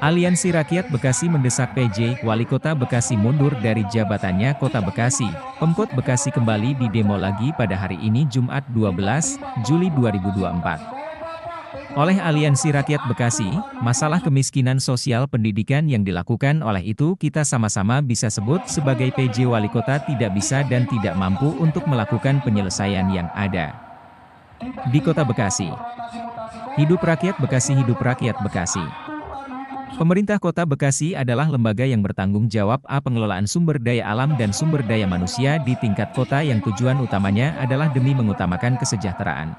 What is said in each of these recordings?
Aliansi Rakyat Bekasi mendesak PJ, Wali Kota Bekasi mundur dari jabatannya Kota Bekasi. Pemkot Bekasi kembali didemo lagi pada hari ini Jumat 12 Juli 2024. Oleh Aliansi Rakyat Bekasi, masalah kemiskinan sosial pendidikan yang dilakukan oleh itu kita sama-sama bisa sebut sebagai PJ Wali Kota tidak bisa dan tidak mampu untuk melakukan penyelesaian yang ada di Kota Bekasi. Hidup rakyat Bekasi, hidup rakyat Bekasi. Pemerintah Kota Bekasi adalah lembaga yang bertanggung jawab pengelolaan sumber daya alam dan sumber daya manusia di tingkat kota yang tujuan utamanya adalah demi mengutamakan kesejahteraan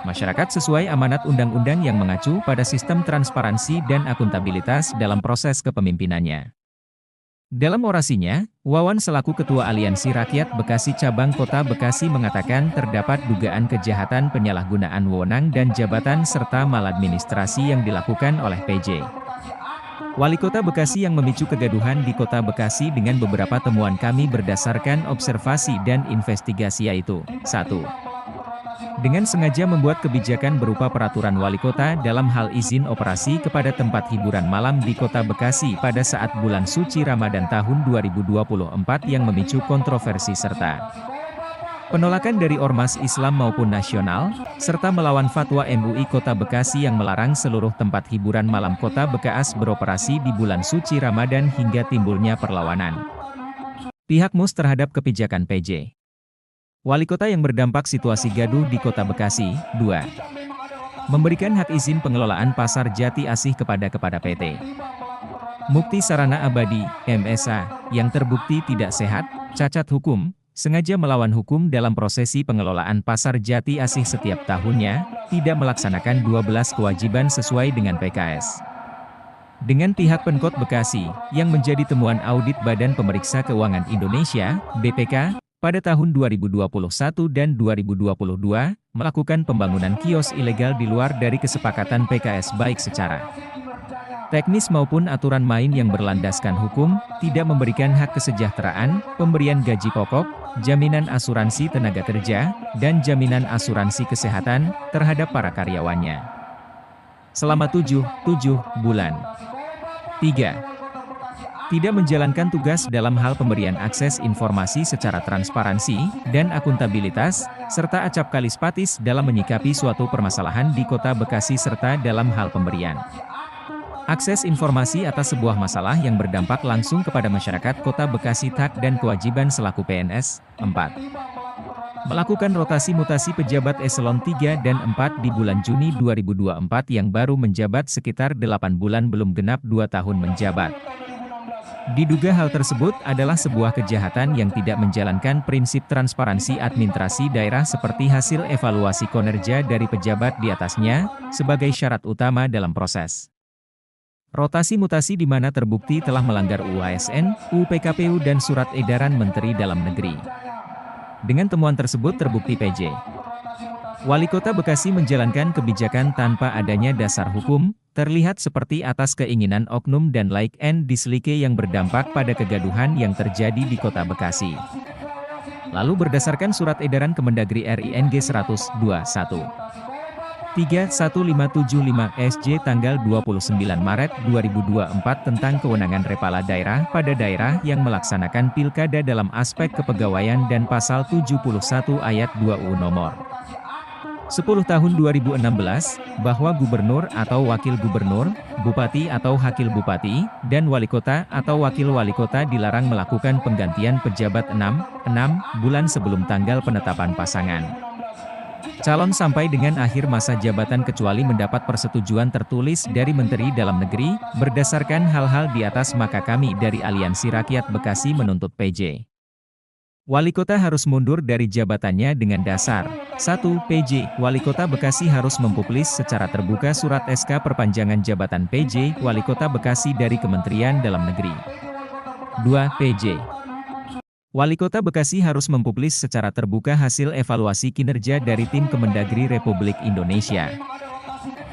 masyarakat sesuai amanat undang-undang yang mengacu pada sistem transparansi dan akuntabilitas dalam proses kepemimpinannya. Dalam orasinya, Wawan selaku Ketua Aliansi Rakyat Bekasi Cabang Kota Bekasi mengatakan terdapat dugaan kejahatan penyalahgunaan wewenang dan jabatan serta maladministrasi yang dilakukan oleh PJ Wali Kota Bekasi yang memicu kegaduhan di Kota Bekasi dengan beberapa temuan kami berdasarkan observasi dan investigasi yaitu 1. Dengan sengaja membuat kebijakan berupa peraturan wali kota dalam hal izin operasi kepada tempat hiburan malam di Kota Bekasi pada saat bulan suci Ramadan tahun 2024 yang memicu kontroversi serta penolakan dari ormas Islam maupun nasional, serta melawan fatwa MUI Kota Bekasi yang melarang seluruh tempat hiburan malam Kota Bekasi beroperasi di bulan suci Ramadan hingga timbulnya perlawanan pihak MUS terhadap kebijakan PJ Wali Kota yang berdampak situasi gaduh di Kota Bekasi. 2. Memberikan hak izin pengelolaan Pasar Jati Asih kepada PT Mukti Sarana Abadi, MSA, yang terbukti tidak sehat, cacat hukum, sengaja melawan hukum dalam prosesi pengelolaan Pasar Jati Asih setiap tahunnya, tidak melaksanakan 12 kewajiban sesuai dengan PKS. Dengan pihak Pemkot Bekasi, yang menjadi temuan audit Badan Pemeriksa Keuangan Indonesia, BPK, pada tahun 2021 dan 2022, melakukan pembangunan kios ilegal di luar dari kesepakatan PKS baik secara teknis maupun aturan main yang berlandaskan hukum, tidak memberikan hak kesejahteraan, pemberian gaji pokok, jaminan asuransi tenaga kerja, dan jaminan asuransi kesehatan terhadap para karyawannya selama 7 bulan. 3. Tidak menjalankan tugas dalam hal pemberian akses informasi secara transparansi dan akuntabilitas, serta acap kali spatis dalam menyikapi suatu permasalahan di Kota Bekasi serta dalam hal pemberian akses informasi atas sebuah masalah yang berdampak langsung kepada masyarakat Kota Bekasi hak dan kewajiban selaku PNS. 4. Melakukan rotasi mutasi pejabat eselon 3 dan 4 di bulan Juni 2024 yang baru menjabat sekitar 8 bulan belum genap 2 tahun menjabat. Diduga hal tersebut adalah sebuah kejahatan yang tidak menjalankan prinsip transparansi administrasi daerah seperti hasil evaluasi kinerja dari pejabat di atasnya, sebagai syarat utama dalam proses rotasi mutasi di mana terbukti telah melanggar UU ASN, UU PKPU dan Surat Edaran Menteri Dalam Negeri. Dengan temuan tersebut terbukti PJ Wali Kota Bekasi menjalankan kebijakan tanpa adanya dasar hukum, terlihat seperti atas keinginan oknum dan like and dislike yang berdampak pada kegaduhan yang terjadi di Kota Bekasi. Lalu berdasarkan Surat Edaran Kemendagri RI NG 100-21. 31575 SJ tanggal 29 Maret 2024 tentang kewenangan kepala daerah pada daerah yang melaksanakan pilkada dalam aspek kepegawaian dan pasal 71 ayat 2 UU nomor 10 tahun 2016, bahwa gubernur atau wakil gubernur, bupati atau wakil bupati, dan wali kota atau wakil wali kota dilarang melakukan penggantian pejabat 6 bulan sebelum tanggal penetapan pasangan calon sampai dengan akhir masa jabatan kecuali mendapat persetujuan tertulis dari Menteri Dalam Negeri. Berdasarkan hal-hal di atas maka kami dari Aliansi Rakyat Bekasi menuntut PJ Wali Kota harus mundur dari jabatannya dengan dasar 1. PJ Wali Kota Bekasi harus mempublis secara terbuka surat SK perpanjangan jabatan PJ Wali Kota Bekasi dari Kementerian Dalam Negeri. 2. PJ Wali Kota Bekasi harus mempublis secara terbuka hasil evaluasi kinerja dari tim Kemendagri Republik Indonesia.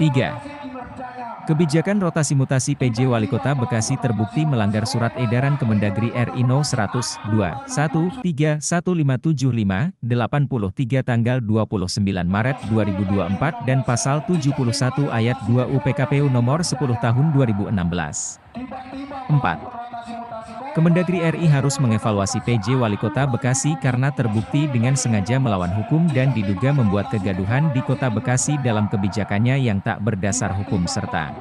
3. Kebijakan rotasi mutasi PJ Wali Kota Bekasi terbukti melanggar Surat Edaran Kemendagri RI No. 100/21/31575/83 tanggal 29 Maret 2024 dan Pasal 71 Ayat 2 UPKPU Nomor 10 Tahun 2016. 4. Kemendagri RI harus mengevaluasi PJ Wali Kota Bekasi karena terbukti dengan sengaja melawan hukum dan diduga membuat kegaduhan di Kota Bekasi dalam kebijakannya yang tak berdasar hukum serta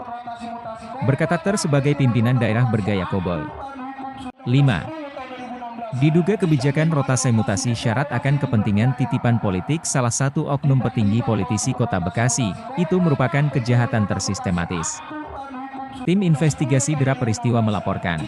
berkarakter sebagai pimpinan daerah bergaya koboi. 5. Diduga kebijakan rotasi mutasi syarat akan kepentingan titipan politik salah satu oknum petinggi politisi Kota Bekasi, itu merupakan kejahatan tersistematis. Tim investigasi derap peristiwa melaporkan.